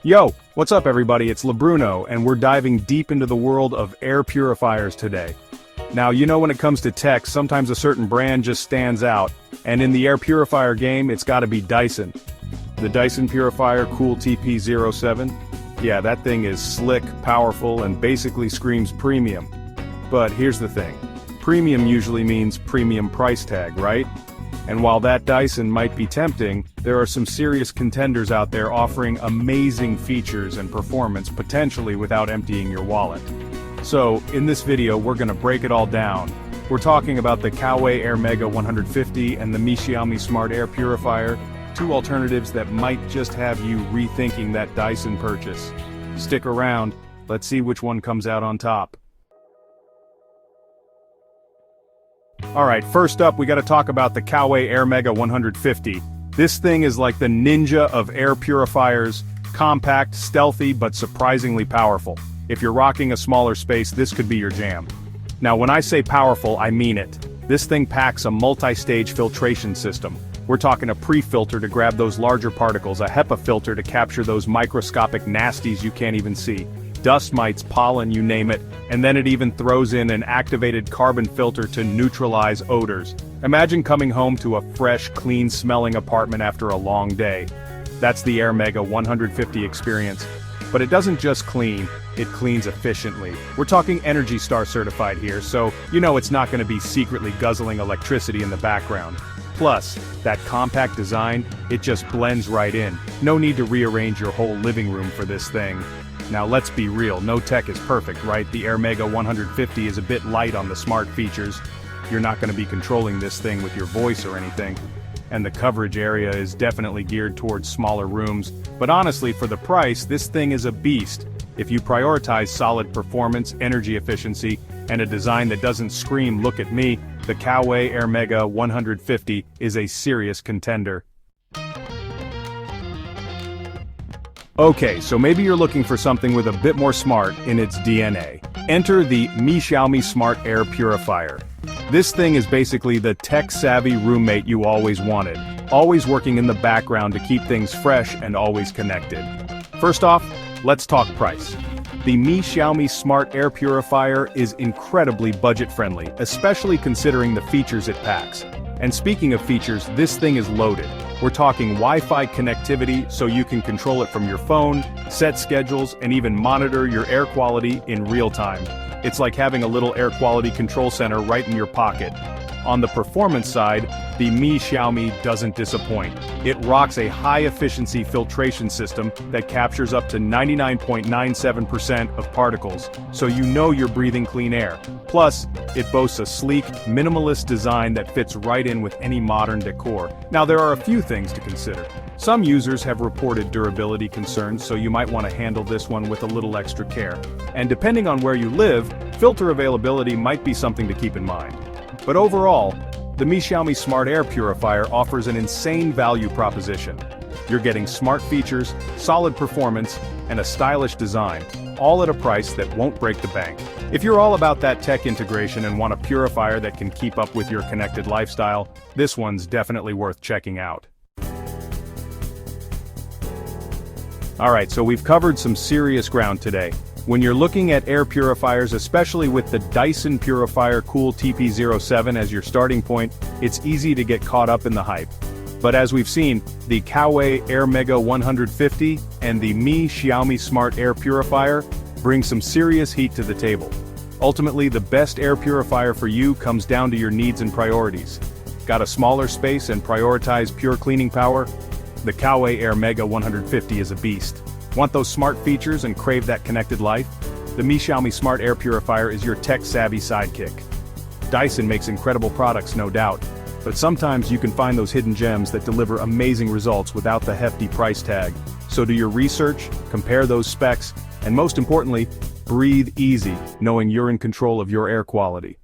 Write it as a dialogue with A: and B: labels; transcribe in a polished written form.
A: Yo, what's up everybody, it's LeBruno, and we're diving deep into the world of air purifiers today. Now, when it comes to tech, sometimes a certain brand just stands out, and in the air purifier game, it's gotta be Dyson. The Dyson Purifier Cool TP07? Yeah, that thing is slick, powerful, and basically screams premium. But here's the thing. Premium usually means premium price tag, right? And while that Dyson might be tempting, there are some serious contenders out there offering amazing features and performance potentially without emptying your wallet. So, in this video we're gonna break it all down. We're talking about the Coway Air Mega 150 and the Xiaomi Smart Air Purifier, two alternatives that might just have you rethinking that Dyson purchase. Stick around, let's see which one comes out on top. Alright, first up we gotta talk about the Coway Air Mega 150. This thing is like the ninja of air purifiers, compact, stealthy, but surprisingly powerful. If you're rocking a smaller space, this could be your jam. Now when I say powerful, I mean it. This thing packs a multi-stage filtration system. We're talking a pre-filter to grab those larger particles, a HEPA filter to capture those microscopic nasties you can't even see. Dust mites, pollen, you name it, and then it even throws in an activated carbon filter to neutralize odors. Imagine coming home to a fresh, clean-smelling apartment after a long day. That's the Air Mega 150 experience. But it doesn't just clean, it cleans efficiently. We're talking Energy Star certified here, so it's not going to be secretly guzzling electricity in the background. Plus, that compact design, it just blends right in. No need to rearrange your whole living room for this thing. Now let's be real, no tech is perfect, right? The Air Mega 150 is a bit light on the smart features. You're not going to be controlling this thing with your voice or anything. And the coverage area is definitely geared towards smaller rooms. But honestly, for the price, this thing is a beast. If you prioritize solid performance, energy efficiency, and a design that doesn't scream "look at me," the Coway Air Mega 150 is a serious contender. Okay, so maybe you're looking for something with a bit more smart in its DNA. Enter the Xiaomi Smart Air Purifier. This thing is basically the tech-savvy roommate you always wanted, always working in the background to keep things fresh and always connected. First off, let's talk price. The Xiaomi Smart Air Purifier is incredibly budget-friendly, especially considering the features it packs. And speaking of features, this thing is loaded. We're talking Wi-Fi connectivity so you can control it from your phone, set schedules, and even monitor your air quality in real time. It's like having a little air quality control center right in your pocket. On the performance side, the Xiaomi doesn't disappoint. It rocks a high-efficiency filtration system that captures up to 99.97% of particles, so you're breathing clean air. Plus, it boasts a sleek, minimalist design that fits right in with any modern decor. Now there are a few things to consider. Some users have reported durability concerns, so you might want to handle this one with a little extra care. And depending on where you live, filter availability might be something to keep in mind. But overall, the Xiaomi Smart Air Purifier offers an insane value proposition. You're getting smart features, solid performance, and a stylish design, all at a price that won't break the bank. If you're all about that tech integration and want a purifier that can keep up with your connected lifestyle, this one's definitely worth checking out. Alright, so we've covered some serious ground today. When you're looking at air purifiers, especially with the Dyson Purifier Cool TP07 as your starting point, it's easy to get caught up in the hype. But as we've seen, the Coway Air Mega 150 and the Xiaomi Smart Air Purifier bring some serious heat to the table. Ultimately, the best air purifier for you comes down to your needs and priorities. Got a smaller space and prioritize pure cleaning power? The Coway Air Mega 150 is a beast. Want those smart features and crave that connected life? The Xiaomi Smart Air Purifier is your tech-savvy sidekick. Dyson makes incredible products, no doubt, but sometimes you can find those hidden gems that deliver amazing results without the hefty price tag. So do your research, compare those specs, and most importantly, breathe easy, knowing you're in control of your air quality.